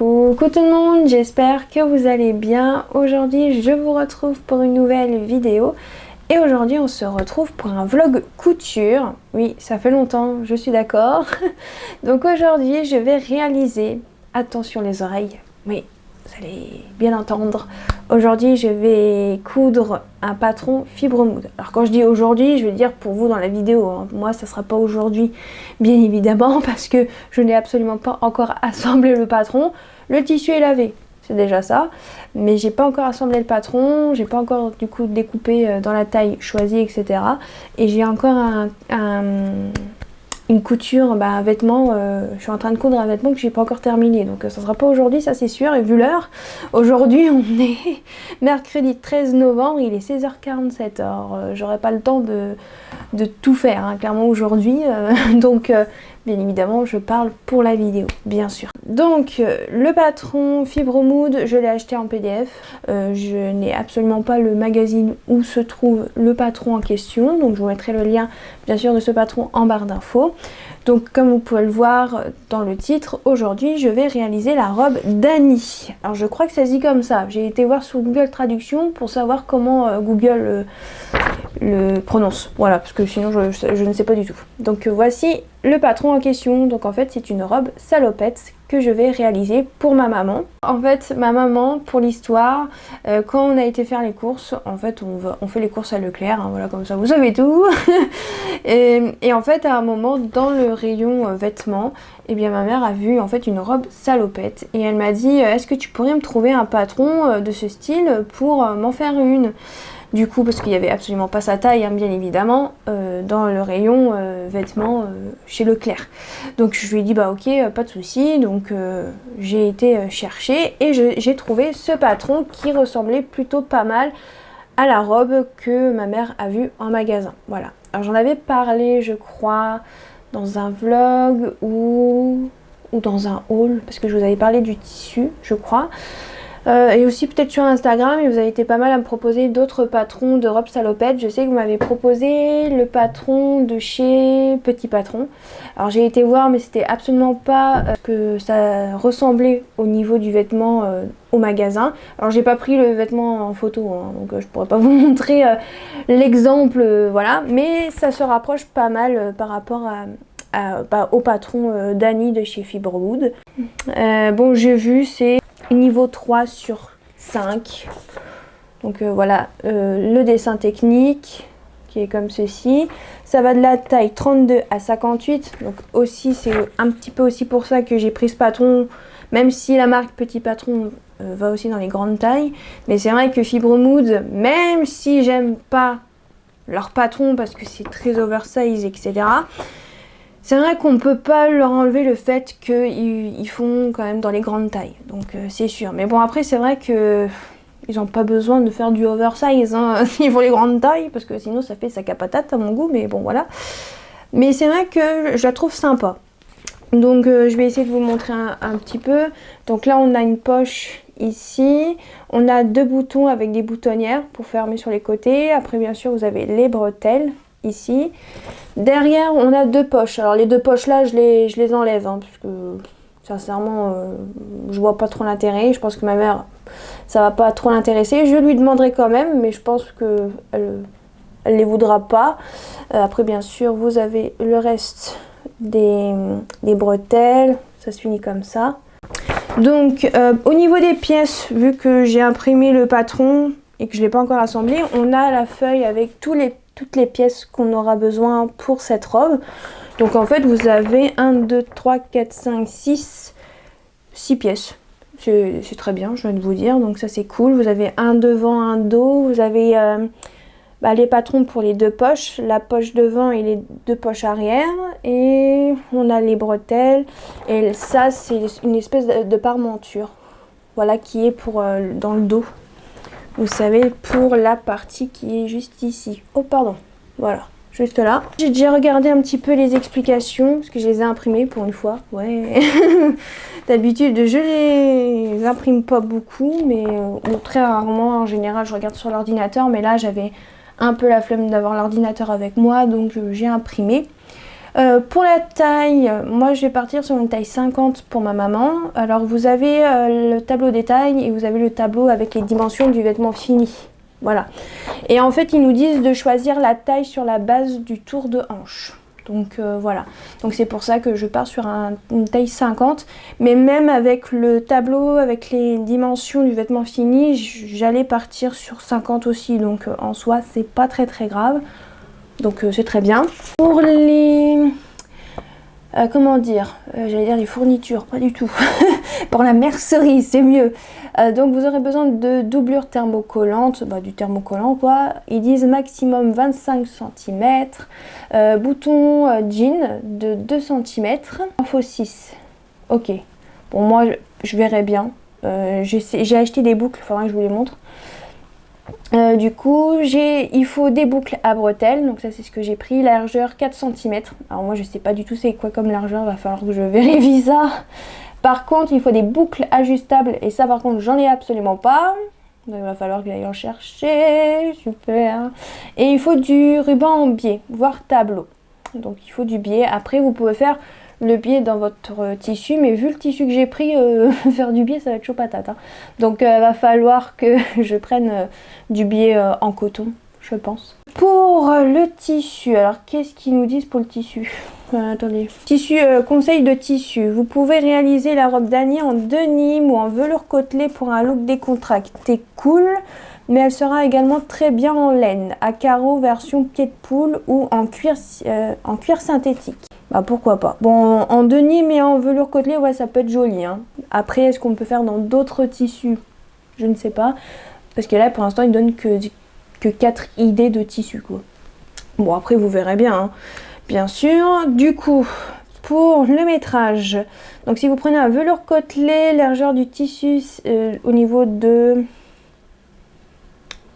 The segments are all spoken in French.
Coucou tout le monde, j'espère que vous allez bien. Aujourd'hui je vous retrouve pour une nouvelle vidéo et aujourd'hui on se retrouve pour un vlog couture. Oui, ça fait longtemps, je suis d'accord. Donc aujourd'hui je vais réaliser, attention les oreilles, oui vous allez bien entendre. Aujourd'hui je vais coudre un patron fibre moude. Alors quand je dis aujourd'hui, je veux dire pour vous dans la vidéo, hein. Moi ça sera pas aujourd'hui bien évidemment parce que je n'ai absolument pas encore assemblé le patron. Le tissu est lavé, c'est déjà ça, mais j'ai pas encore assemblé le patron, j'ai pas encore du coup découpé dans la taille choisie, etc. Et j'ai encore une couture, un vêtement, je suis en train de coudre un vêtement que j'ai pas encore terminé, donc ça sera pas aujourd'hui, ça c'est sûr. Et vu l'heure, aujourd'hui on est mercredi 13 novembre, il est 16h47, alors j'aurai pas le temps de tout faire, hein, clairement aujourd'hui, donc bien évidemment je parle pour la vidéo, bien sûr. Donc le patron fibre moude, je l'ai acheté en PDF, je n'ai absolument pas le magazine où se trouve le patron en question, donc je vous mettrai le lien bien sûr de ce patron en barre d'infos. Donc comme vous pouvez le voir dans le titre, aujourd'hui je vais réaliser la robe d'Annie. Alors je crois que ça se dit comme ça, j'ai été voir sur Google Traduction pour savoir comment Google le prononce, voilà, parce que sinon je ne sais pas du tout. Donc voici le patron en question. Donc en fait c'est une robe salopette que je vais réaliser pour ma maman. En fait ma maman, pour l'histoire, quand on a été faire les courses, en fait on fait les courses à Leclerc, hein, voilà, comme ça vous savez tout. et en fait à un moment dans le rayon vêtements, et bien ma mère a vu en fait une robe salopette et elle m'a dit est-ce que tu pourrais me trouver un patron de ce style pour m'en faire une. Du coup, parce qu'il n'y avait absolument pas sa taille, hein, bien évidemment, dans le rayon vêtements chez Leclerc. Donc je lui ai dit bah ok, pas de souci. Donc j'ai été chercher et j'ai trouvé ce patron qui ressemblait plutôt pas mal à la robe que ma mère a vue en magasin. Voilà. Alors j'en avais parlé, je crois, dans un vlog ou dans un haul, parce que je vous avais parlé du tissu, je crois. Et aussi peut-être sur Instagram, et vous avez été pas mal à me proposer d'autres patrons de robes salopettes. Je sais que vous m'avez proposé le patron de chez Petit Patron. Alors j'ai été voir, mais c'était absolument pas que ça ressemblait au niveau du vêtement au magasin. Alors j'ai pas pris le vêtement en photo, hein, donc je pourrais pas vous montrer l'exemple, voilà. Mais ça se rapproche pas mal par rapport au patron d'Annie de chez Fibre Wood. Bon, j'ai vu, c'est niveau 3 sur 5. Donc voilà, le dessin technique qui est comme ceci. Ça va de la taille 32 à 58. Donc aussi, c'est un petit peu aussi pour ça que j'ai pris ce patron, même si la marque Petit Patron va aussi dans les grandes tailles. Mais c'est vrai que Fibre Mood, même si j'aime pas leur patron parce que c'est très oversize, etc., c'est vrai qu'on ne peut pas leur enlever le fait qu'ils font quand même dans les grandes tailles, donc c'est sûr. Mais bon, après c'est vrai que ils n'ont pas besoin de faire du oversize, hein, s'ils font les grandes tailles, parce que sinon ça fait sac à patate à mon goût, mais bon voilà. Mais c'est vrai que je la trouve sympa. Donc je vais essayer de vous montrer un petit peu. Donc là on a une poche ici, on a deux boutons avec des boutonnières pour fermer sur les côtés. Après bien sûr vous avez les bretelles ici. Derrière on a deux poches. Alors les deux poches là je les enlève, hein, parce que sincèrement je vois pas trop l'intérêt. Je pense que ma mère ça va pas trop l'intéresser. Je lui demanderai quand même, mais je pense que elle les voudra pas. Après bien sûr vous avez le reste des bretelles, ça se finit comme ça. Donc au niveau des pièces, vu que j'ai imprimé le patron et que je l'ai pas encore assemblé, on a la feuille avec toutes les pièces qu'on aura besoin pour cette robe. Donc en fait vous avez 1, 2, 3, 4, 5, 6 pièces. C'est très bien, je viens de vous dire, donc ça c'est cool. Vous avez un devant, un dos, vous avez les patrons pour les deux poches, la poche devant et les deux poches arrière, et on a les bretelles, et ça c'est une espèce de parmenture, voilà, qui est pour dans le dos. Vous savez, pour la partie qui est juste ici. Oh pardon, voilà, juste là. J'ai déjà regardé un petit peu les explications, parce que je les ai imprimées pour une fois. Ouais, d'habitude je les imprime pas beaucoup, mais très rarement. En général je regarde sur l'ordinateur, mais là j'avais un peu la flemme d'avoir l'ordinateur avec moi, donc j'ai imprimé. Pour la taille, moi je vais partir sur une taille 50 pour ma maman. Alors vous avez le tableau des tailles et vous avez le tableau avec les dimensions du vêtement fini. Voilà. Et en fait ils nous disent de choisir la taille sur la base du tour de hanche. Donc voilà. Donc c'est pour ça que je pars sur une taille 50. Mais même avec le tableau, avec les dimensions du vêtement fini, j'allais partir sur 50 aussi. Donc en soi c'est pas très grave. Donc c'est très bien. Pour les... comment dire, j'allais dire les fournitures, pas du tout. Pour la mercerie, c'est mieux. Donc vous aurez besoin de doublures thermocollantes, du thermocollant quoi. Ils disent maximum 25 cm. Bouton jean de 2 cm. Info 6. Ok. Bon moi je verrai bien. J'ai acheté des boucles, il faudra que je vous les montre. Du coup il faut des boucles à bretelles, donc ça c'est ce que j'ai pris, largeur 4 cm. Alors moi je sais pas du tout c'est quoi comme largeur, va falloir que je vérifie ça. Par contre il faut des boucles ajustables et ça par contre j'en ai absolument pas. Donc il va falloir que j'aille en chercher, super. Et il faut du ruban en biais, voire tableau. Donc il faut du biais, après vous pouvez faire le biais dans votre tissu, mais vu le tissu que j'ai pris, faire du biais ça va être chaud patate hein. Donc va falloir que je prenne du biais en coton, je pense. Pour le tissu, alors qu'est-ce qu'ils nous disent pour le tissu? Attendez. Tissu, conseil de tissu. Vous pouvez réaliser la robe d'Annie en denim ou en velours côtelé pour un look décontracté cool, mais elle sera également très bien en laine, à carreaux version pied de poule ou en cuir synthétique. Bah pourquoi pas. Bon, en denim et en velours côtelé, ouais, ça peut être joli. Hein. Après, est-ce qu'on peut faire dans d'autres tissus? Je ne sais pas. Parce que là, pour l'instant, ils donnent que 4 idées de tissus, quoi. Bon, après, vous verrez bien, hein. Bien sûr. Du coup, pour le métrage, donc si vous prenez un velours côtelé, largeur du tissu au niveau de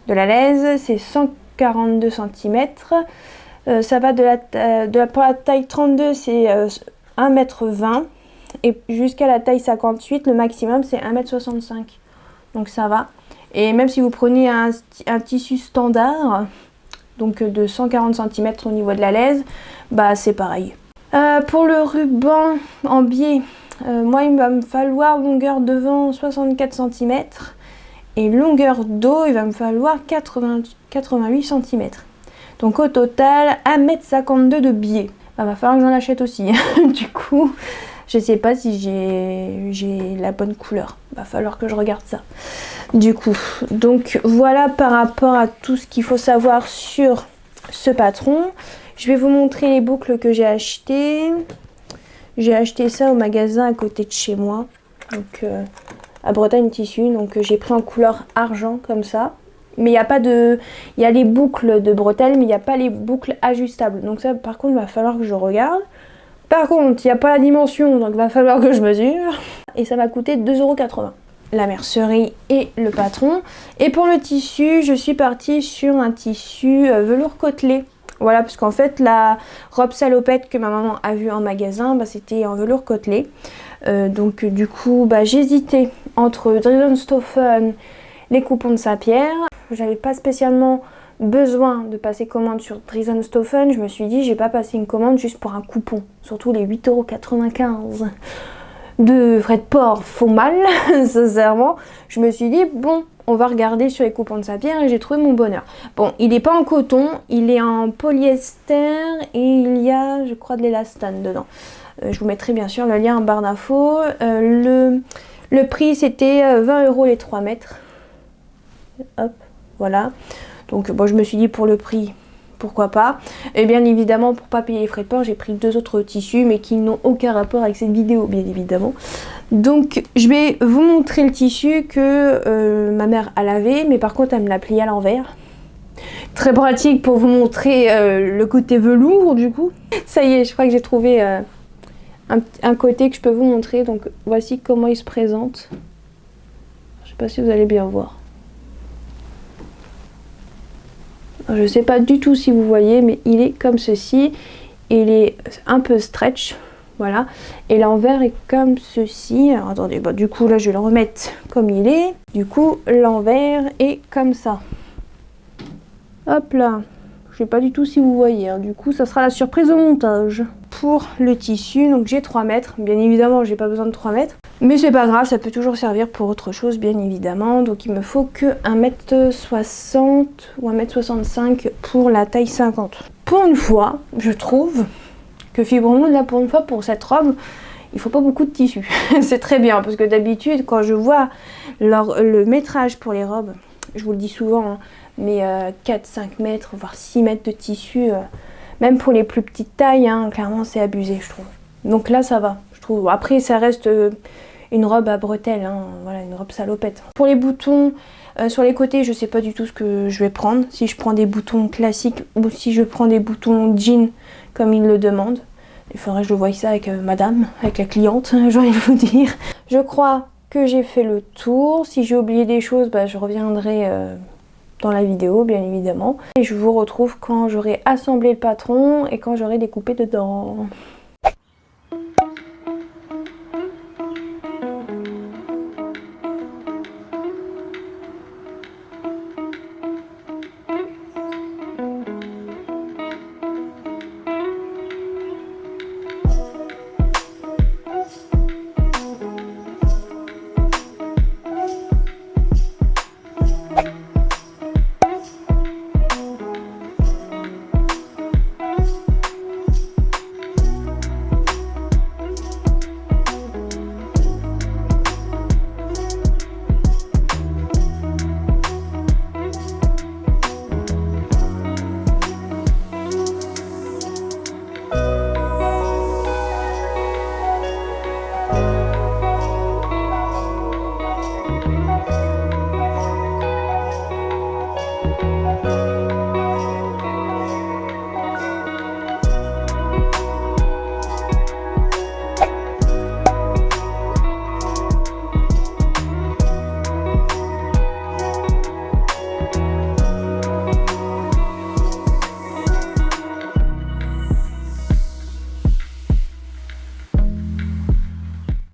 la laise, c'est 142 cm. Ça va pour la taille 32, c'est 1,20 m et jusqu'à la taille 58, le maximum c'est 1,65 m. Donc ça va. Et même si vous prenez un tissu standard, donc de 140 cm au niveau de la laise, bah c'est pareil. Pour le ruban en biais, moi il va me falloir longueur devant 64 cm et longueur dos il va me falloir 88 cm. Donc au total 1,52 m de biais. Bah, va falloir que j'en achète aussi. Du coup, je sais pas si j'ai la bonne couleur. Va falloir que je regarde ça. Du coup, donc voilà par rapport à tout ce qu'il faut savoir sur ce patron. Je vais vous montrer les boucles que j'ai achetées. J'ai acheté ça au magasin à côté de chez moi. Donc à Bretagne Tissu. Donc j'ai pris en couleur argent comme ça. Mais il n'y a pas de... Il y a les boucles de bretelles, mais il n'y a pas les boucles ajustables. Donc ça, par contre, il va falloir que je regarde. Par contre, il n'y a pas la dimension, donc il va falloir que je mesure. Et ça m'a coûté 2,80 €. La mercerie et le patron. Et pour le tissu, je suis partie sur un tissu velours côtelé. Voilà, parce qu'en fait, la robe salopette que ma maman a vue en magasin, bah, c'était en velours côtelé. Donc du coup, bah, j'hésitais entre Dresden-Stoffen, les coupons de Saint-Pierre. J'avais pas spécialement besoin de passer commande sur Dresden-Stoffen. Je me suis dit, j'ai pas passé une commande juste pour un coupon. Surtout les 8,95 € de frais de port font mal, sincèrement. Je me suis dit, bon, on va regarder sur les coupons de Saint-Pierre et j'ai trouvé mon bonheur. Bon, il n'est pas en coton, il est en polyester et il y a, je crois, de l'élastane dedans. Je vous mettrai bien sûr le lien en barre d'infos. Le prix, c'était 20 € les 3 mètres. Hop, voilà. Donc bon, je me suis dit pour le prix, pourquoi pas. Et bien évidemment, pour pas payer les frais de port, j'ai pris 2 autres tissus, mais qui n'ont aucun rapport avec cette vidéo, bien évidemment. Donc je vais vous montrer le tissu que ma mère a lavé, mais par contre elle me l'a plié à l'envers. Très pratique pour vous montrer le côté velours du coup. Ça y est, je crois que j'ai trouvé un côté que je peux vous montrer. Donc voici comment il se présente. Je sais pas si vous allez bien voir. Je sais pas du tout si vous voyez, mais il est comme ceci. Il est un peu stretch, voilà. Et l'envers est comme ceci. Alors attendez, bah, du coup là je vais le remettre comme il est. Du coup l'envers est comme ça. Hop là. Je sais pas du tout si vous voyez, hein. Du coup ça sera la surprise au montage. pour le tissu. Donc j'ai 3 mètres. Bien évidemment, j'ai pas besoin de 3 mètres. Mais c'est pas grave, ça peut toujours servir pour autre chose, bien évidemment. Donc il me faut que 1m60 ou 1m65 pour la taille 50. Pour une fois, je trouve que Fibromood, là, pour une fois, pour cette robe, il faut pas beaucoup de tissu. C'est très bien, parce que d'habitude, quand je vois le métrage pour les robes, je vous le dis souvent, hein, mais 4-5 mètres, voire 6 mètres de tissu, même pour les plus petites tailles, hein, clairement, c'est abusé, je trouve. Donc là, ça va, je trouve. Après, ça reste une robe à bretelles, hein, voilà, une robe salopette. Pour les boutons, sur les côtés, je sais pas du tout ce que je vais prendre. Si je prends des boutons classiques ou si je prends des boutons jean, comme il le demande. Il faudrait que je voie ça avec madame, avec la cliente, j'ai envie de vous dire. Je crois que j'ai fait le tour. Si j'ai oublié des choses, bah, je reviendrai dans la vidéo, bien évidemment. Et je vous retrouve quand j'aurai assemblé le patron et quand j'aurai découpé dedans.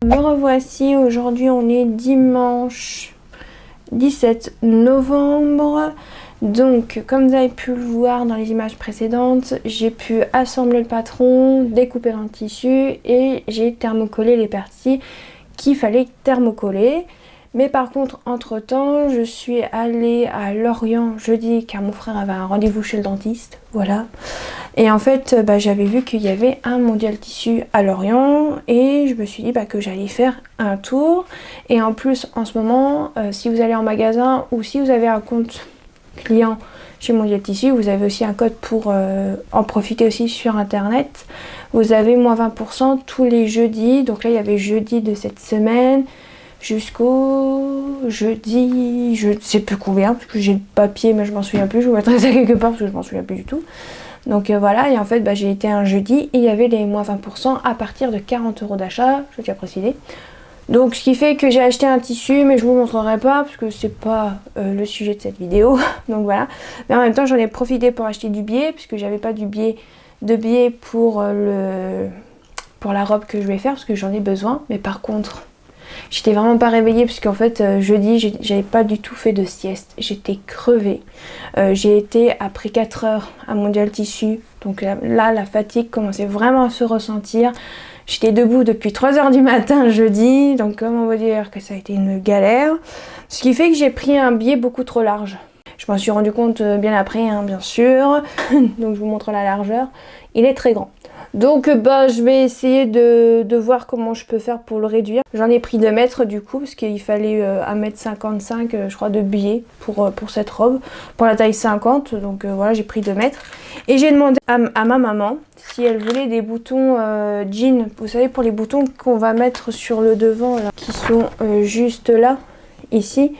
Me revoici, aujourd'hui on est dimanche 17 novembre. Donc comme vous avez pu le voir dans les images précédentes, j'ai pu assembler le patron, découper dans le tissu et j'ai thermocollé les parties qu'il fallait thermocoller. Mais par contre, entre temps, je suis allée à Lorient jeudi car mon frère avait un rendez-vous chez le dentiste, voilà. Et en fait, j'avais vu qu'il y avait un Mondial Tissu à Lorient et je me suis dit que j'allais faire un tour. Et en plus, en ce moment, si vous allez en magasin ou si vous avez un compte client chez Mondial Tissu, vous avez aussi un code pour en profiter aussi sur internet. Vous avez moins 20% tous les jeudis. Donc là, il y avait jeudi de cette semaine jusqu'au jeudi, je ne sais plus combien, parce que j'ai le papier mais je m'en souviens plus, je vous mettrai ça quelque part parce que je m'en souviens plus du tout. Donc voilà, et en fait j'ai été un jeudi et il y avait les moins 20% à partir de 40 € d'achat, je tiens à préciser. Donc ce qui fait que j'ai acheté un tissu, mais je vous montrerai pas parce que c'est pas le sujet de cette vidéo. Donc voilà, mais en même temps j'en ai profité pour acheter du biais, puisque j'avais pas de biais pour la robe que je vais faire, parce que j'en ai besoin. Mais par contre, j'étais vraiment pas réveillée parce qu'en fait jeudi j'avais pas du tout fait de sieste, j'étais crevée. J'ai été après 4 heures à Mondial Tissu, donc là la fatigue commençait vraiment à se ressentir. J'étais debout depuis 3 heures du matin jeudi, donc comment vous dire que ça a été une galère. Ce qui fait que j'ai pris un biais beaucoup trop large. Je m'en suis rendu compte bien après, hein, bien sûr. Donc je vous montre la largeur. Il est très grand. Donc je vais essayer de voir comment je peux faire pour le réduire. J'en ai pris 2 mètres du coup, parce qu'il fallait 1m55 je crois de biais pour cette robe, pour la taille 50. Donc voilà, j'ai pris 2 mètres. Et j'ai demandé à ma maman si elle voulait des boutons jean. Vous savez, pour les boutons qu'on va mettre sur le devant, là, qui sont juste là, ici.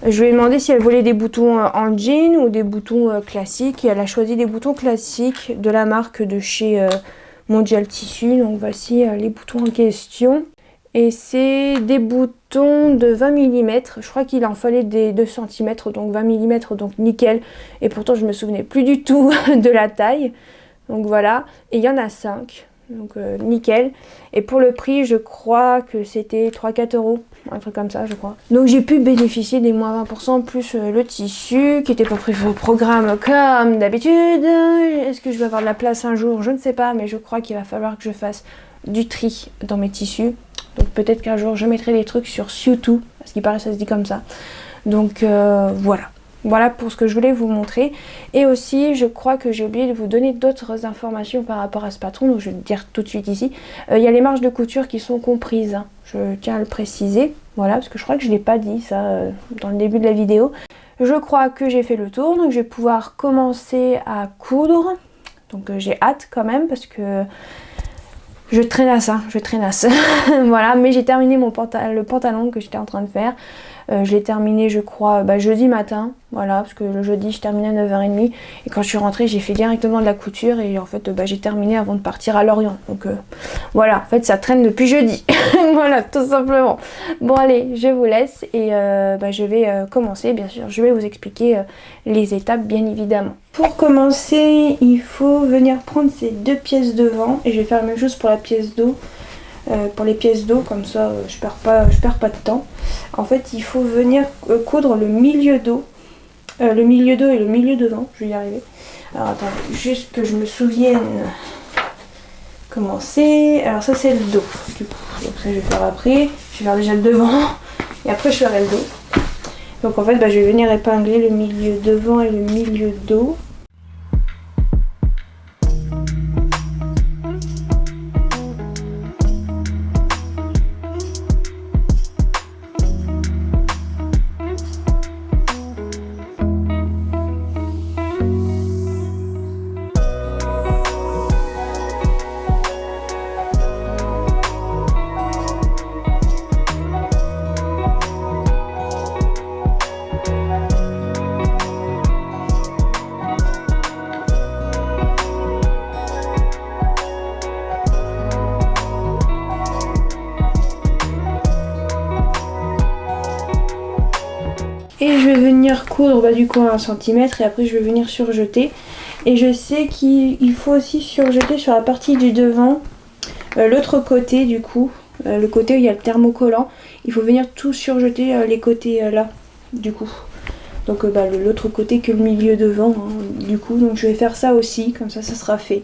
Je lui ai demandé si elle voulait des boutons en jean ou des boutons classiques. Et elle a choisi des boutons classiques de la marque de chez Mondial Tissu. Donc voici les boutons en question. Et c'est des boutons de 20 mm. Je crois qu'il en fallait des 2 cm, donc 20 mm, donc nickel. Et pourtant je me souvenais plus du tout de la taille. Donc voilà. Et il y en a 5. donc nickel. Et pour le prix, je crois que c'était 3-4 euros, un truc comme ça je crois. Donc j'ai pu bénéficier des moins 20% plus le tissu qui était pas prévu au programme comme d'habitude. Est-ce que je vais avoir de la place un jour? Je ne sais pas, mais je crois qu'il va falloir que je fasse du tri dans mes tissus. Donc peut-être qu'un jour je mettrai des trucs sur Siutu, parce qu'il paraît que ça se dit comme ça. Donc voilà. Voilà pour ce que je voulais vous montrer. Et aussi, je crois que j'ai oublié de vous donner d'autres informations par rapport à ce patron. Donc je vais le dire tout de suite ici. Il y a les marges de couture qui sont comprises, hein. Je tiens à le préciser. Voilà, parce que je crois que je ne l'ai pas dit ça dans le début de la vidéo. Je crois que j'ai fait le tour. Donc je vais pouvoir commencer à coudre. Donc j'ai hâte quand même parce que je traînasse, hein, je traînasse. Voilà, mais j'ai terminé le pantalon que j'étais en train de faire. Je l'ai terminé, je crois, jeudi matin. Voilà, parce que le jeudi, je terminais à 9h30. Et quand je suis rentrée, j'ai fait directement de la couture. Et en fait, j'ai terminé avant de partir à Lorient. Donc voilà, en fait, ça traîne depuis jeudi. Voilà, tout simplement. Bon, allez, je vous laisse. Et je vais commencer, bien sûr. Je vais vous expliquer les étapes, bien évidemment. Pour commencer, il faut venir prendre ces deux pièces devant. Et je vais faire la même chose pour la pièce d'eau. Pour les pièces d'eau, comme ça je perds pas de temps. En fait, il faut venir coudre le milieu d'eau et le milieu devant. Je vais y arriver. Alors attends, juste que je me souvienne comment c'est. Alors ça c'est le dos du coup. Donc ça je vais faire après. Je vais faire déjà le devant et après je ferai le dos. Donc en fait je vais venir épingler le milieu devant et le milieu dos. Et je vais venir coudre du coup à 1 cm et après je vais venir surjeter. Et je sais qu'il faut aussi surjeter sur la partie du devant, l'autre côté du coup, le côté où il y a le thermocollant. Il faut venir tout surjeter les côtés là du coup. Donc l'autre côté que le milieu devant du coup. Donc je vais faire ça aussi, comme ça sera fait.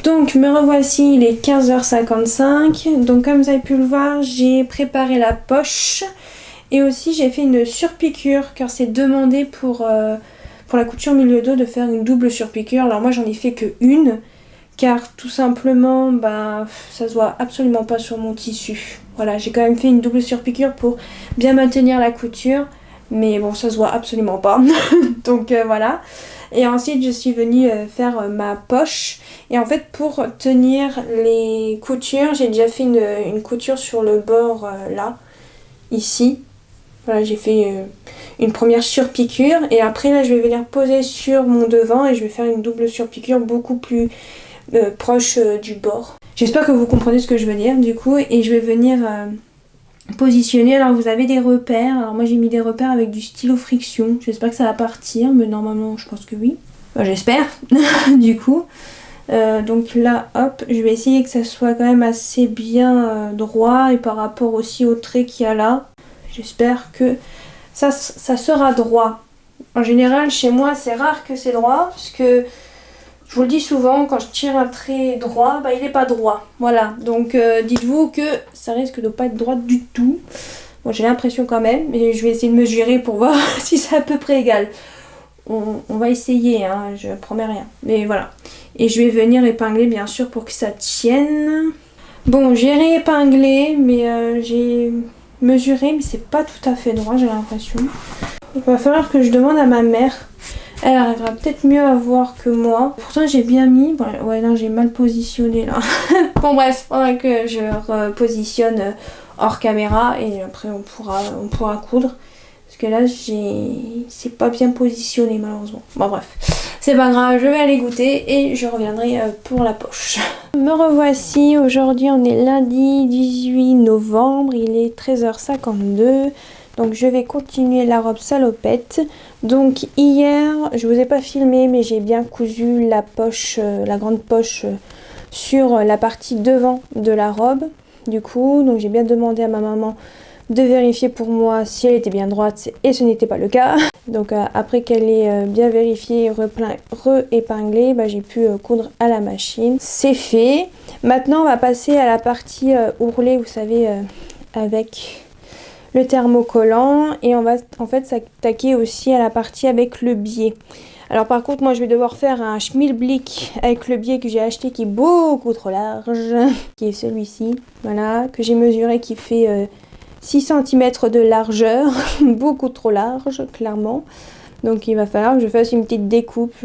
Donc me revoici, il est 15h55. Donc comme vous avez pu le voir, j'ai préparé la poche. Et aussi j'ai fait une surpiqûre car c'est demandé pour la couture milieu dos de faire une double surpiqûre. Alors moi j'en ai fait que une car tout simplement bah, ça se voit absolument pas sur mon tissu. Voilà, j'ai quand même fait une double surpiqûre pour bien maintenir la couture. Mais bon, ça se voit absolument pas. Donc voilà. Et ensuite je suis venue faire ma poche. Et en fait pour tenir les coutures, j'ai déjà fait une couture sur le bord là, ici. Voilà, j'ai fait une première surpiqûre. Et après là je vais venir poser sur mon devant et je vais faire une double surpiqûre beaucoup plus proche du bord. J'espère que vous comprenez ce que je veux dire du coup. Et je vais venir positionner. Alors vous avez des repères. Alors moi j'ai mis des repères avec du stylo friction. J'espère que ça va partir, mais normalement je pense que oui. Enfin, j'espère du coup. Donc là hop, je vais essayer que ça soit quand même assez bien droit et par rapport aussi au trait qu'il y a là. J'espère que ça sera droit. En général chez moi c'est rare que c'est droit parce que je vous le dis souvent, quand je tire un trait droit, bah il n'est pas droit. Voilà, donc dites-vous que ça risque de pas être droit du tout. Bon, j'ai l'impression quand même, mais je vais essayer de mesurer pour voir si c'est à peu près égal. On va essayer, hein, je promets rien. Mais voilà. Et je vais venir épingler bien sûr pour que ça tienne. Bon, j'ai réépinglé, mais j'ai mesuré, mais c'est pas tout à fait droit, j'ai l'impression. Il va falloir que je demande à ma mère. Elle arrivera peut-être mieux à voir que moi. Pourtant j'ai bien mis. Ouais non, j'ai mal positionné là. Bon bref, faudra que je repositionne hors caméra et après on pourra coudre. Parce que là c'est pas bien positionné malheureusement. Bon bref, c'est pas grave, je vais aller goûter et je reviendrai pour la poche. Me revoici, aujourd'hui on est lundi 18 novembre, il est 13h52. Donc je vais continuer la robe salopette. Donc hier, je vous ai pas filmé, mais j'ai bien cousu la poche, la grande poche sur la partie devant de la robe. Du coup, donc j'ai bien demandé à ma maman de vérifier pour moi si elle était bien droite et ce n'était pas le cas. Donc après qu'elle ait bien vérifié et re-épinglé, bah, j'ai pu coudre à la machine. C'est fait. Maintenant on va passer à la partie ourlée, vous savez, avec le thermocollant et on va en fait s'attaquer aussi à la partie avec le biais. Alors par contre moi je vais devoir faire un schmilblick avec le biais que j'ai acheté qui est beaucoup trop large, qui est celui-ci, voilà, que j'ai mesuré qui fait 6 cm de largeur, beaucoup trop large clairement. Donc il va falloir que je fasse une petite découpe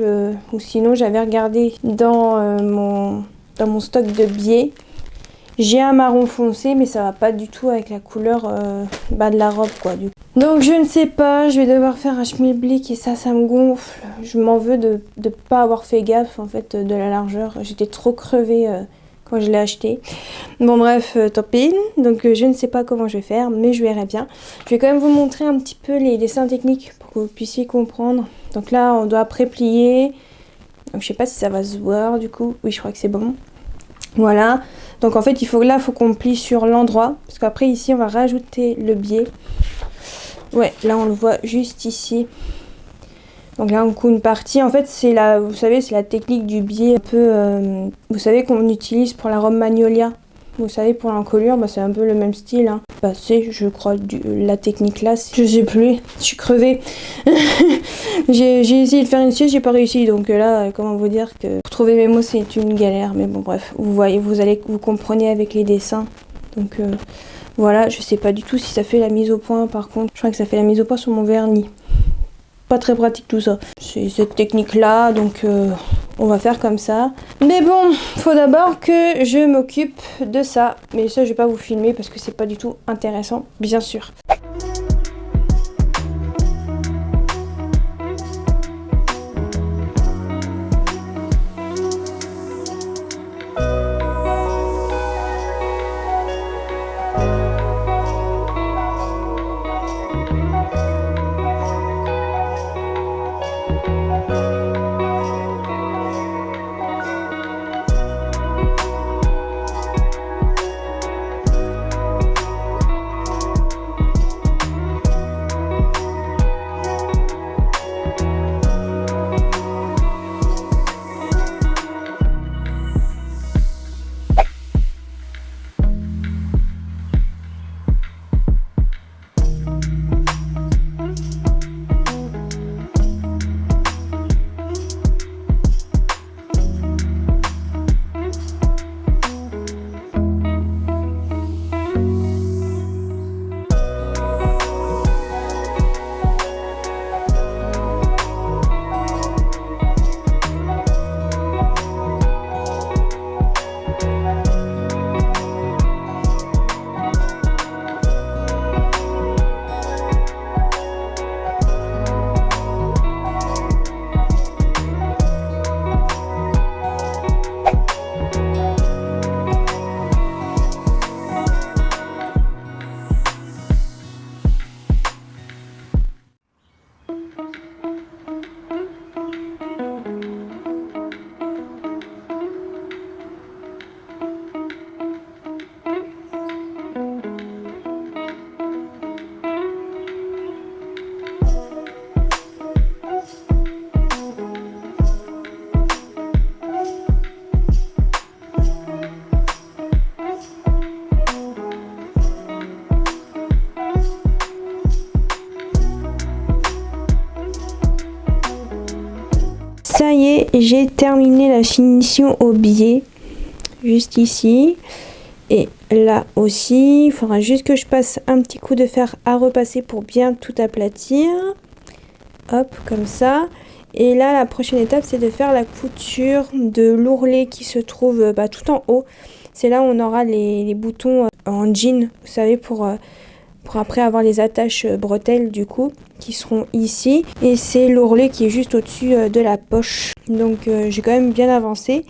ou sinon j'avais regardé dans mon stock de biais. J'ai un marron foncé mais ça va pas du tout avec la couleur de la robe quoi du coup. Donc je ne sais pas, je vais devoir faire un schmilblick et ça me gonfle. Je m'en veux de pas avoir fait gaffe en fait de la largeur. J'étais trop crevée quand je l'ai acheté. Bon bref, tant pis. Donc je ne sais pas comment je vais faire mais je verrai bien. Je vais quand même vous montrer un petit peu les dessins techniques pour que vous puissiez comprendre. Donc là on doit préplier. Donc je sais pas si ça va se voir du coup. Oui je crois que c'est bon. Voilà. Donc en fait il faut qu'on plie sur l'endroit. Parce qu'après ici on va rajouter le biais. Ouais, là on le voit juste ici. Donc là on coud une partie. En fait c'est vous savez, c'est la technique du biais un peu, vous savez qu'on utilise pour la robe Magnolia. Vous savez pour l'encolure, bah, c'est un peu le même style. Hein. Bah, c'est, je crois, la technique là. Je sais plus, je suis crevée. j'ai essayé de faire une sieste, j'ai pas réussi. Donc là, comment vous dire que pour trouver mes mots c'est une galère. Mais bon bref, vous voyez, vous comprenez avec les dessins. Donc voilà, je sais pas du tout si ça fait la mise au point par contre. Je crois que ça fait la mise au point sur mon vernis. Pas très pratique tout ça. C'est cette technique là, donc on va faire comme ça. Mais bon, faut d'abord que je m'occupe de ça. Mais ça, je vais pas vous filmer parce que c'est pas du tout intéressant, bien sûr. Ça y est, j'ai terminé la finition au biais, juste ici. Et là aussi, il faudra juste que je passe un petit coup de fer à repasser pour bien tout aplatir. Hop, comme ça. Et là, la prochaine étape, c'est de faire la couture de l'ourlet qui se trouve tout en haut. C'est là où on aura les boutons en jean, vous savez, pour après avoir les attaches bretelles du coup, qui seront ici. Et c'est l'ourlet qui est juste au-dessus de la poche. Donc j'ai quand même bien avancé.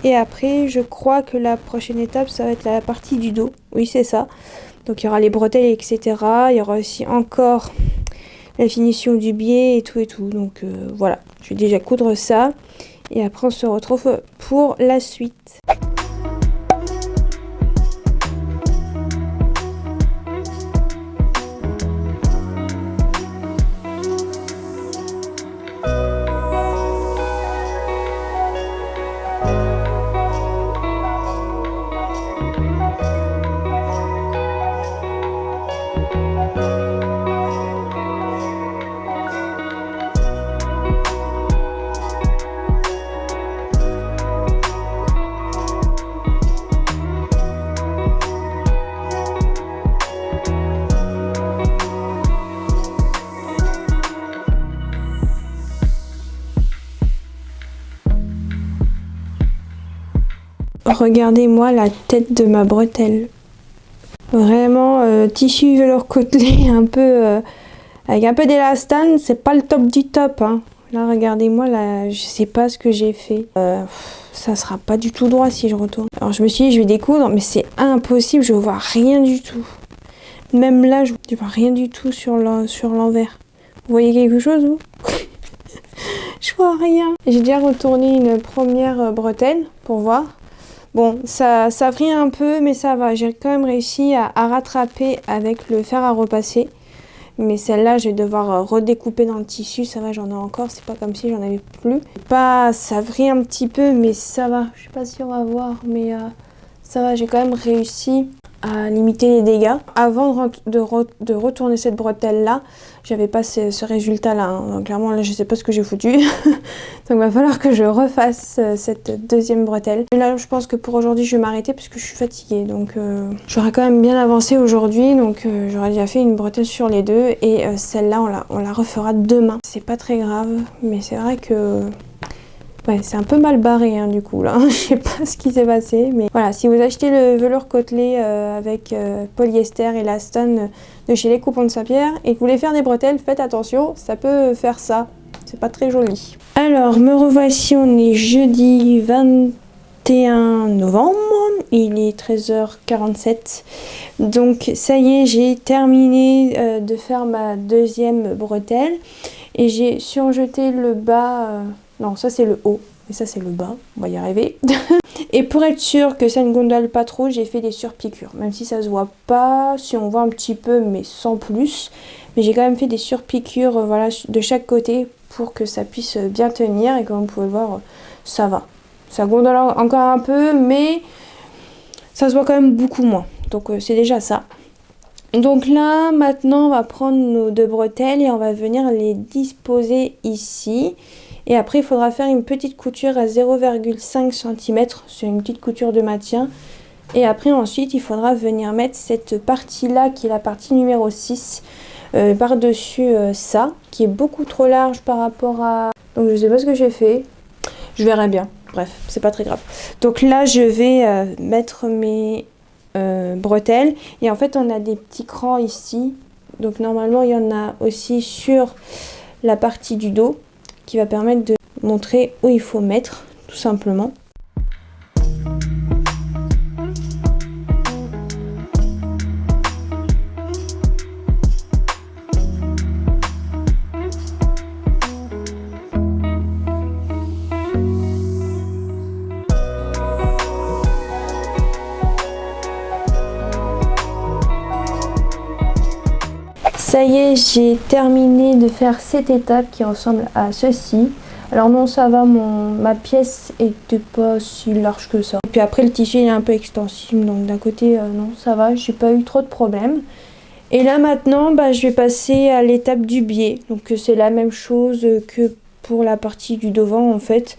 Et après, je crois que la prochaine étape, ça va être la partie du dos. Oui, c'est ça. Donc il y aura les bretelles, etc. Il y aura aussi encore la finition du biais et tout. Donc voilà, je vais déjà coudre ça. Et après, on se retrouve pour la suite. Regardez-moi la tête de ma bretelle. Vraiment tissu velours côtelé un peu avec un peu d'élastane, c'est pas le top du top hein. Là regardez-moi là, je sais pas ce que j'ai fait. Ça sera pas du tout droit si je retourne. Alors je me suis dit je vais découdre mais c'est impossible, je vois rien du tout. Même là je vois rien du tout sur l'envers. Vous voyez quelque chose vous? Je vois rien. J'ai déjà retourné une première bretelle pour voir. Bon, ça vrille un peu, mais ça va. J'ai quand même réussi à rattraper avec le fer à repasser. Mais celle-là, je vais devoir redécouper dans le tissu. Ça va, j'en ai encore. C'est pas comme si j'en avais plus. Ça vrille un petit peu, mais ça va. Je sais pas si on va voir, mais ça va. J'ai quand même réussi à limiter les dégâts. Avant de retourner cette bretelle-là, j'avais pas ce résultat-là. Hein. Donc, clairement, là, je sais pas ce que j'ai foutu. Donc, il va falloir que je refasse cette deuxième bretelle. Et là, je pense que pour aujourd'hui, je vais m'arrêter parce que je suis fatiguée. Donc, j'aurais quand même bien avancé aujourd'hui. Donc, j'aurais déjà fait une bretelle sur les deux. Et celle-là, on la refera demain. C'est pas très grave, mais c'est vrai que... Ouais, c'est un peu mal barré hein, du coup là, je sais pas ce qui s'est passé, mais voilà, si vous achetez le velours côtelé avec polyester et élastane de chez Les Coupons de Saint-Pierre et que vous voulez faire des bretelles, faites attention, ça peut faire ça, c'est pas très joli. Alors, me revoici, on est jeudi 21 novembre, il est 13h47, donc ça y est, j'ai terminé de faire ma deuxième bretelle et j'ai surjeté le bas... Non, ça c'est le haut, et ça c'est le bas, on va y arriver. Et pour être sûr que ça ne gondole pas trop, j'ai fait des surpiqûres. Même si ça se voit pas, si on voit un petit peu, mais sans plus. Mais j'ai quand même fait des surpiqûres voilà, de chaque côté pour que ça puisse bien tenir. Et comme vous pouvez voir, ça va. Ça gondole encore un peu, mais ça se voit quand même beaucoup moins. Donc c'est déjà ça. Donc là, maintenant, on va prendre nos deux bretelles et on va venir les disposer ici. Et après, il faudra faire une petite couture à 0,5 cm sur une petite couture de maintien. Et après, ensuite, il faudra venir mettre cette partie-là, qui est la partie numéro 6, par-dessus ça, qui est beaucoup trop large par rapport à... Donc, je sais pas ce que j'ai fait. Je verrai bien. Bref, c'est pas très grave. Donc là, je vais mettre mes bretelles. Et en fait, on a des petits crans ici. Donc, normalement, il y en a aussi sur la partie du dos, qui va permettre de montrer où il faut mettre, tout simplement. Ça y est, j'ai terminé de faire cette étape qui ressemble à ceci. Alors non, ça va, ma pièce était pas si large que ça. Et puis après, le tissu il est un peu extensible, donc d'un côté, non, ça va, j'ai pas eu trop de problèmes. Et là maintenant, je vais passer à l'étape du biais. Donc c'est la même chose que pour la partie du devant en fait.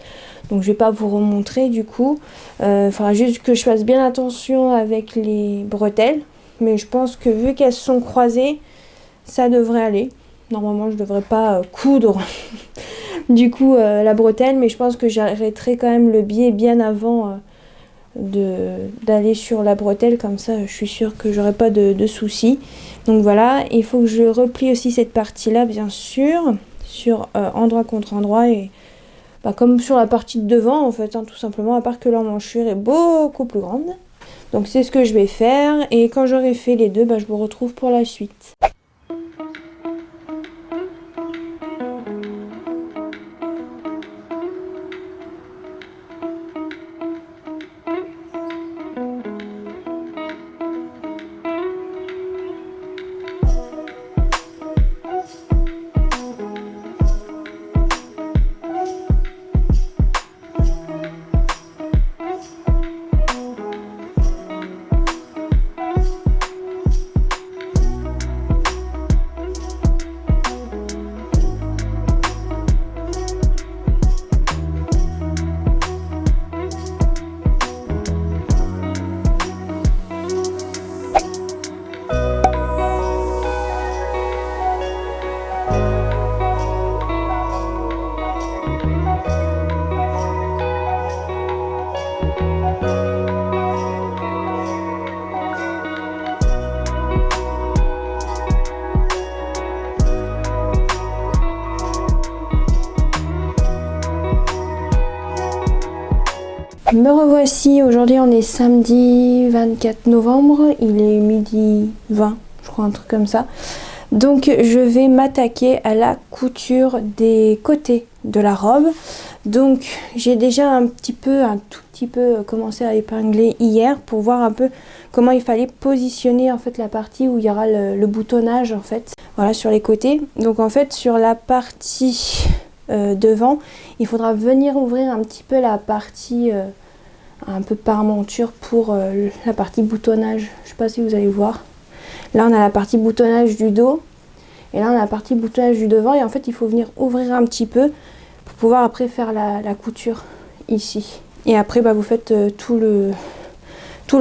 Donc je vais pas vous remontrer du coup. Il faudra juste que je fasse bien attention avec les bretelles. Mais je pense que vu qu'elles sont croisées, ça devrait aller. Normalement je devrais pas coudre du coup la bretelle. Mais je pense que j'arrêterai quand même le biais bien avant d'aller sur la bretelle. Comme ça je suis sûre que j'aurai pas de soucis. Donc voilà, il faut que je replie aussi cette partie là bien sûr. Sur endroit contre endroit et comme sur la partie de devant en fait, hein, tout simplement, à part que l'emmanchure est beaucoup plus grande. Donc c'est ce que je vais faire et quand j'aurai fait les deux, je vous retrouve pour la suite. Me revoici, aujourd'hui on est samedi 24 novembre, il est midi 20, je crois un truc comme ça. Donc je vais m'attaquer à la couture des côtés de la robe. Donc j'ai déjà un tout petit peu commencé à épingler hier pour voir un peu comment il fallait positionner en fait la partie où il y aura le boutonnage en fait. Voilà, sur les côtés. Donc en fait sur la partie devant, il faudra venir ouvrir un petit peu la partie un peu par monture pour la partie boutonnage. Je sais pas si vous allez voir. Là on a la partie boutonnage du dos et là on a la partie boutonnage du devant et en fait il faut venir ouvrir un petit peu pour pouvoir après faire la couture ici. Et après vous faites tout le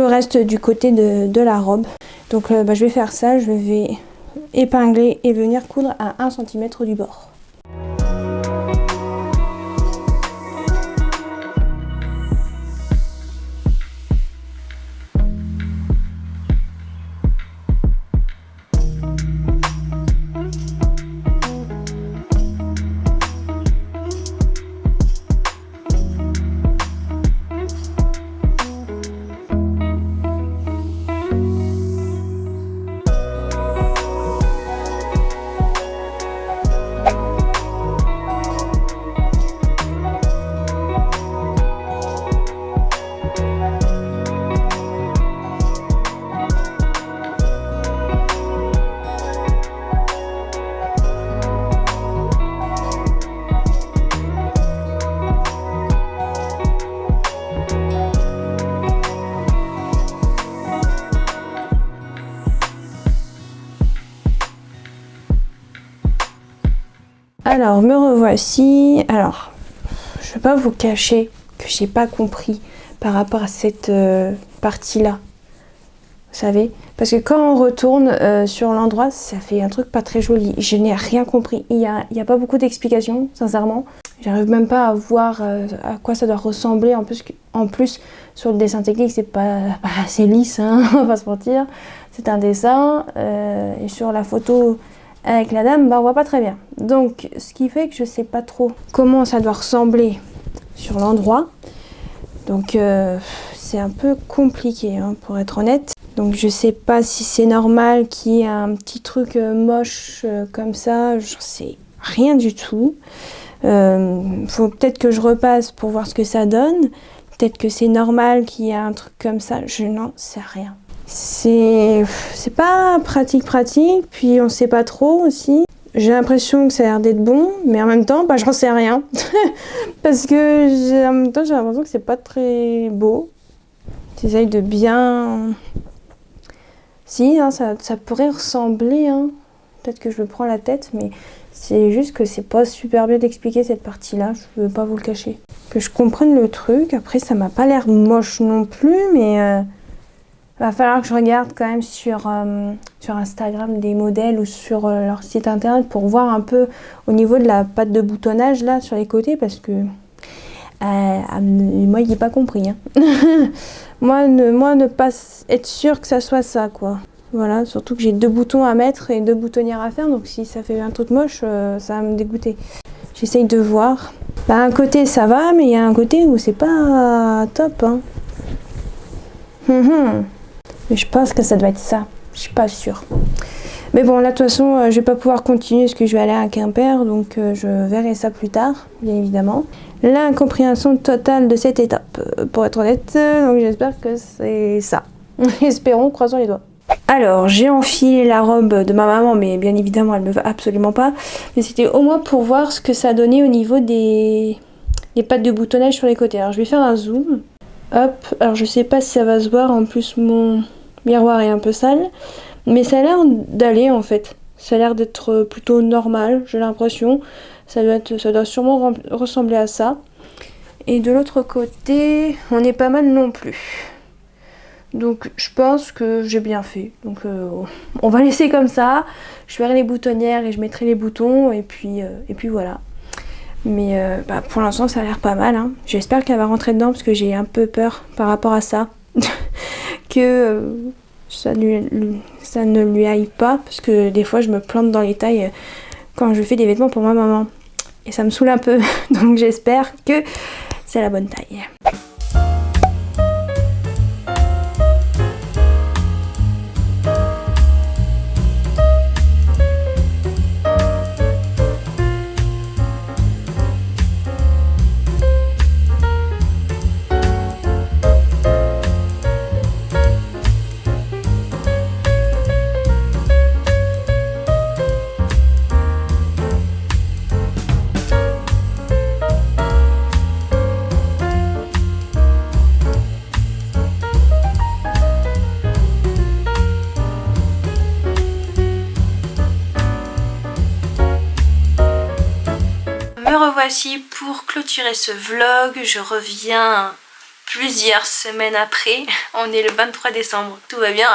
reste du côté de la robe. Donc je vais faire ça, je vais épingler et venir coudre à 1 cm du bord. Alors me revoici. Alors je ne vais pas vous cacher que j'ai pas compris par rapport à cette partie là, vous savez, parce que quand on retourne sur l'endroit ça fait un truc pas très joli. Je n'ai rien compris, il y a pas beaucoup d'explications sincèrement. J'arrive même pas à voir à quoi ça doit ressembler. En plus sur le dessin technique c'est pas assez lisse, hein, on va pas se mentir, c'est un dessin et sur la photo avec la dame, on voit pas très bien. Donc, ce qui fait que je sais pas trop comment ça doit ressembler sur l'endroit. Donc, c'est un peu compliqué, hein, pour être honnête. Donc, je sais pas si c'est normal qu'il y ait un petit truc moche comme ça. Je sais rien du tout. Faut peut-être que je repasse pour voir ce que ça donne. Peut-être que c'est normal qu'il y ait un truc comme ça. Je n'en sais rien. C'est pas pratique, puis on sait pas trop aussi. J'ai l'impression que ça a l'air d'être bon, mais en même temps, j'en sais rien. Parce que en même temps, j'ai l'impression que c'est pas très beau. J'essaye de bien... Si, hein, ça pourrait ressembler, hein. Peut-être que je me prends la tête, mais C'est juste que c'est pas super bien expliqué cette partie-là, je veux pas vous le cacher. Que je comprenne le truc, après ça m'a pas l'air moche non plus, mais va falloir que je regarde quand même sur Instagram des modèles ou sur leur site internet pour voir un peu au niveau de la patte de boutonnage là sur les côtés, parce que moi il n'est pas compris. Hein. moi ne pas être sûr que ça soit ça quoi. Voilà, surtout que j'ai 2 boutons à mettre et 2 boutonnières à faire, donc si ça fait un truc moche, ça va me dégoûter. J'essaye de voir. Bah, un côté ça va, mais il y a un côté où c'est pas top. Hein. Mais je pense que ça doit être ça. Je suis pas sûre. Mais bon, là, de toute façon, je vais pas pouvoir continuer parce que je vais aller à Quimper, donc je verrai ça plus tard, bien évidemment. L'incompréhension totale de cette étape, pour être honnête, donc j'espère que c'est ça. Espérons, croisons les doigts. Alors, j'ai enfilé la robe de ma maman, mais bien évidemment, elle me va absolument pas. Mais c'était au moins pour voir ce que ça donnait au niveau des pattes de boutonnage sur les côtés. Alors, je vais faire un zoom. Hop, alors je sais pas si ça va se voir, en plus mon miroir est un peu sale. Mais ça a l'air d'aller en fait. Ça a l'air d'être plutôt normal, j'ai l'impression. Ça doit sûrement ressembler à ça. Et de l'autre côté, on est pas mal non plus. Donc je pense que j'ai bien fait. Donc on va laisser comme ça. Je ferai les boutonnières et je mettrai les boutons et puis voilà. Mais pour l'instant ça a l'air pas mal. Hein. J'espère qu'elle va rentrer dedans parce que j'ai un peu peur par rapport à ça. que ça ne lui aille pas. Parce que des fois je me plante dans les tailles quand je fais des vêtements pour ma maman. Et ça me saoule un peu. Donc j'espère que c'est la bonne taille. Me revoici pour clôturer ce vlog. Je reviens plusieurs semaines après. On est le 23 décembre, tout va bien.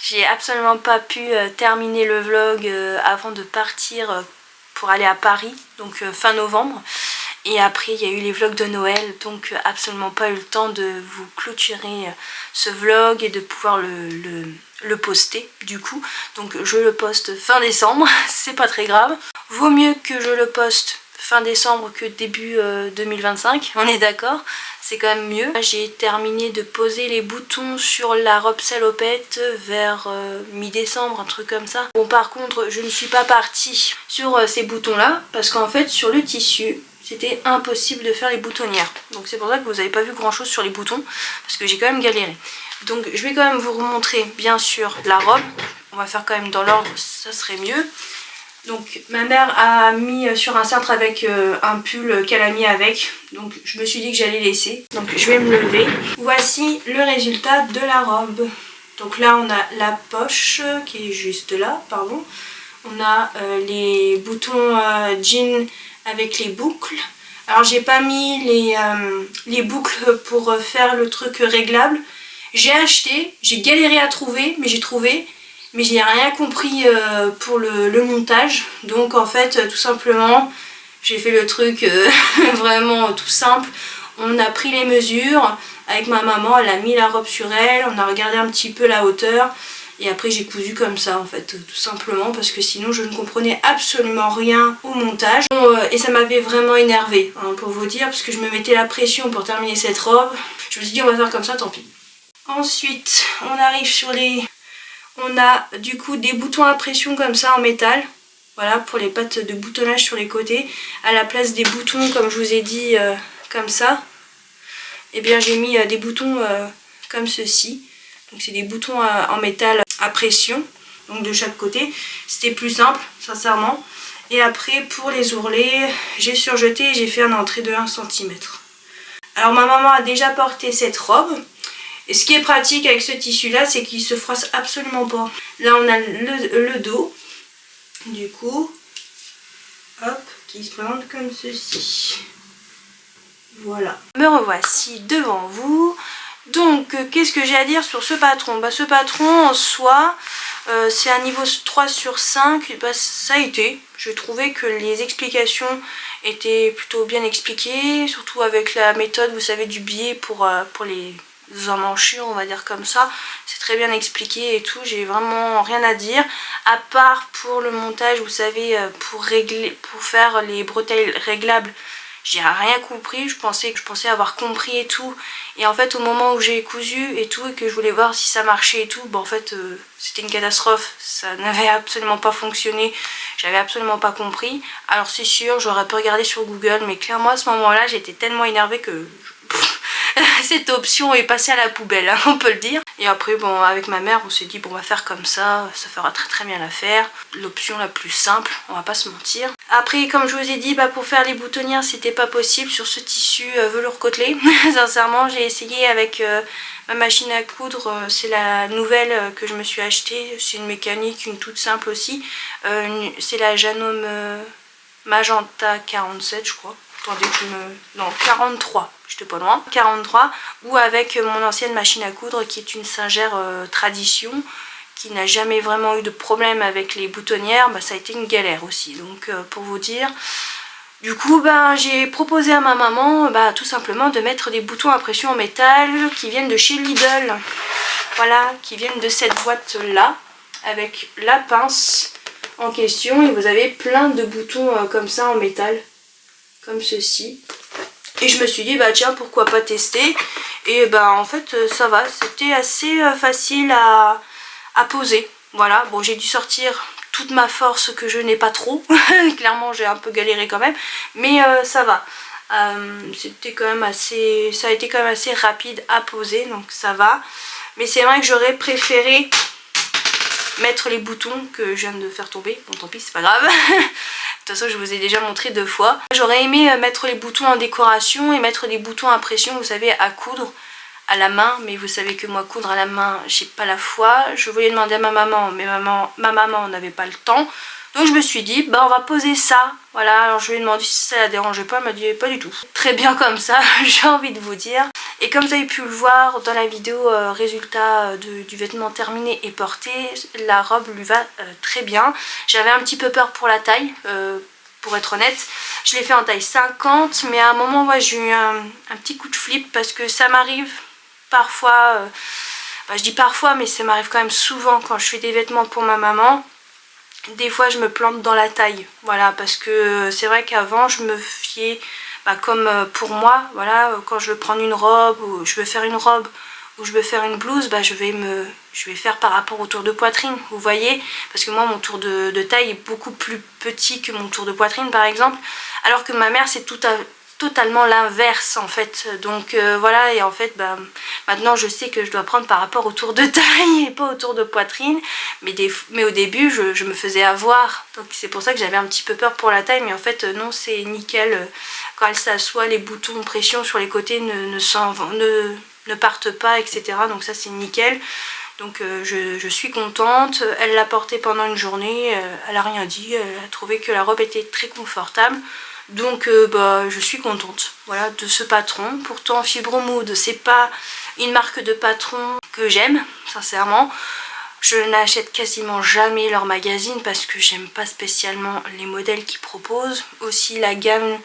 J'ai absolument pas pu terminer le vlog avant de partir pour aller à Paris, donc fin novembre. Et après il y a eu les vlogs de Noël, donc absolument pas eu le temps de vous clôturer ce vlog et de pouvoir le poster du coup. Donc je le poste fin décembre, c'est pas très grave. Vaut mieux que je le poste fin décembre que début 2025, on est d'accord, c'est quand même mieux. J'ai terminé de poser les boutons sur la robe salopette vers mi-décembre, un truc comme ça. Bon, par contre je ne suis pas partie sur ces boutons là parce qu'en fait sur le tissu c'était impossible de faire les boutonnières, donc c'est pour ça que vous n'avez pas vu grand chose sur les boutons parce que j'ai quand même galéré. Donc je vais quand même vous remontrer bien sûr la robe, on va faire quand même dans l'ordre, ça serait mieux. Donc ma mère a mis sur un cintre avec un pull qu'elle a mis avec, donc je me suis dit que j'allais laisser, donc je vais me lever. Voici le résultat de la robe. Donc là on a la poche qui est juste là, pardon. On a les boutons jean avec les boucles. Alors j'ai pas mis les boucles pour faire le truc réglable. J'ai acheté, j'ai galéré à trouver, mais j'ai trouvé. Mais j'ai rien compris pour le montage. Donc en fait tout simplement j'ai fait le truc vraiment tout simple. On a pris les mesures avec ma maman, elle a mis la robe sur elle, on a regardé un petit peu la hauteur. Et après j'ai cousu comme ça en fait, tout simplement parce que sinon je ne comprenais absolument rien au montage. Et ça m'avait vraiment énervée hein, pour vous dire, parce que je me mettais la pression pour terminer cette robe. Je me suis dit on va faire comme ça, tant pis. Ensuite on arrive sur les... On a du coup des boutons à pression comme ça en métal. Voilà, pour les pattes de boutonnage sur les côtés. À la place des boutons, comme je vous ai dit, comme ça. Et bien j'ai mis des boutons comme ceci. Donc c'est des boutons en métal à pression. Donc de chaque côté. C'était plus simple, sincèrement. Et après pour les ourlets, j'ai surjeté et j'ai fait un entrée de 1 cm. Alors ma maman a déjà porté cette robe. Et ce qui est pratique avec ce tissu là, c'est qu'il se froisse absolument pas. Là on a le dos, du coup, hop, qui se présente comme ceci. Voilà. Me revoici devant vous. Donc, qu'est-ce que j'ai à dire sur ce patron? Bah, ce patron, en soi, c'est un niveau 3 sur 5. Bah, ça a été. Je trouvais que les explications étaient plutôt bien expliquées, surtout avec la méthode, vous savez, du biais pour les emmanchures, on va dire comme ça. C'est très bien expliqué et tout. J'ai vraiment rien à dire. À part pour le montage, vous savez, pour faire les bretelles réglables. J'ai rien compris, je pensais avoir compris et tout. Et en fait, au moment où j'ai cousu et tout, et que je voulais voir si ça marchait et tout, bon en fait, c'était une catastrophe. Ça n'avait absolument pas fonctionné. J'avais absolument pas compris. Alors c'est sûr, j'aurais pu regarder sur Google, mais clairement à ce moment-là, j'étais tellement énervée que cette option est passée à la poubelle, hein, on peut le dire. Et après, bon, avec ma mère, on s'est dit, bon, on va faire comme ça fera très très bien l'affaire. L'option la plus simple, on va pas se mentir. Après, comme je vous ai dit, bah, pour faire les boutonnières, c'était pas possible sur ce tissu velours côtelé. Sincèrement, j'ai essayé avec ma machine à coudre, c'est la nouvelle que je me suis achetée. C'est une mécanique, une toute simple aussi. C'est la Janome Magenta 47, je crois. Attendez, non, 43, j'étais pas loin. 43, ou avec mon ancienne machine à coudre qui est une Singer Tradition, qui n'a jamais vraiment eu de problème avec les boutonnières. Bah, ça a été une galère aussi, donc pour vous dire. Du coup, bah, j'ai proposé à ma maman bah, tout simplement de mettre des boutons à pression en métal qui viennent de chez Lidl. Voilà, qui viennent de cette boîte là, avec la pince en question. Et vous avez plein de boutons comme ça en métal. Comme ceci. Et je me suis dit bah tiens, pourquoi pas tester. Et bah en fait ça va, c'était assez facile à poser. Voilà, bon, j'ai dû sortir toute ma force que je n'ai pas trop. Clairement j'ai un peu galéré quand même, mais ça va. C'était quand même assez, ça a été quand même assez rapide à poser, donc ça va. Mais c'est vrai que j'aurais préféré mettre les boutons que je viens de faire tomber. Bon, tant pis, c'est pas grave. De toute façon, je vous ai déjà montré 2 fois. J'aurais aimé mettre les boutons en décoration et mettre des boutons à pression, vous savez, à coudre à la main. Mais vous savez que moi, coudre à la main, j'ai pas la foi. Je voulais demander à ma maman, mais ma maman n'avait pas le temps. Donc je me suis dit, bah on va poser ça. Voilà, alors je lui ai demandé si ça la dérangeait pas, elle m'a dit pas du tout. Très bien comme ça, j'ai envie de vous dire. Et comme vous avez pu le voir dans la vidéo résultat du vêtement terminé et porté, la robe lui va très bien. J'avais un petit peu peur pour la taille, pour être honnête. Je l'ai fait en taille 50, mais à un moment, ouais, j'ai eu un petit coup de flip parce que ça m'arrive parfois, bah, je dis parfois, mais ça m'arrive quand même souvent quand je fais des vêtements pour ma maman. Des fois je me plante dans la taille, voilà, parce que c'est vrai qu'avant je me fiais, bah, comme pour moi, voilà, quand je veux prendre une robe, ou je veux faire une robe, ou je veux faire une blouse, bah, je vais faire par rapport au tour de poitrine, vous voyez, parce que moi mon tour de taille est beaucoup plus petit que mon tour de poitrine par exemple, alors que ma mère c'est totalement l'inverse en fait, donc voilà. Et en fait bah, maintenant je sais que je dois prendre par rapport au tour de taille et pas au tour de poitrine, mais au début je me faisais avoir, donc c'est pour ça que j'avais un petit peu peur pour la taille, mais en fait non, c'est nickel. Quand elle s'assoit, les boutons pression sur les côtés ne partent pas, etc., donc ça c'est nickel. Donc je suis contente. Elle l'a portée pendant une journée, elle a rien dit, elle a trouvé que la robe était très confortable. Donc bah, je suis contente, voilà, de ce patron. Pourtant Fibromood, c'est pas une marque de patron que j'aime, sincèrement. Je n'achète quasiment jamais leur magazine parce que j'aime pas spécialement les modèles qu'ils proposent. Aussi la gamme,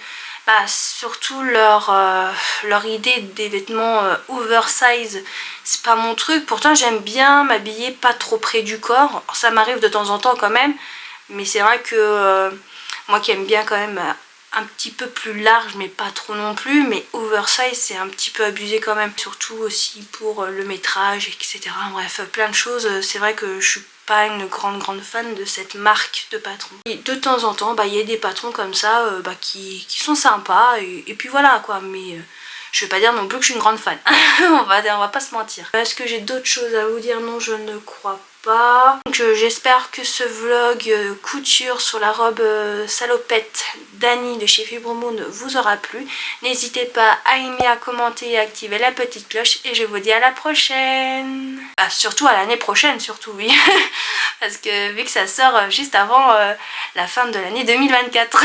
bah, surtout leur idée des vêtements oversize, c'est pas mon truc. Pourtant j'aime bien m'habiller pas trop près du corps. Ça m'arrive de temps en temps quand même, mais c'est vrai que moi qui aime bien quand même un petit peu plus large, mais pas trop non plus, mais oversize c'est un petit peu abusé quand même, surtout aussi pour le métrage, etc. Bref, plein de choses. C'est vrai que je suis pas une grande fan de cette marque de patron. Et de temps en temps, bah, y a des patrons comme ça bah, qui sont sympas, et puis voilà quoi, mais je vais pas dire non plus que je suis une grande fan. on va pas se mentir. Est-ce que j'ai d'autres choses à vous dire? Non, je ne crois pas. Donc j'espère que ce vlog couture sur la robe salopette d'Annie de chez Fibromoon vous aura plu. N'hésitez pas à aimer, à commenter et à activer la petite cloche. Et je vous dis à la prochaine. Ah, surtout à l'année prochaine, surtout oui. Parce que vu que ça sort juste avant la fin de l'année 2024.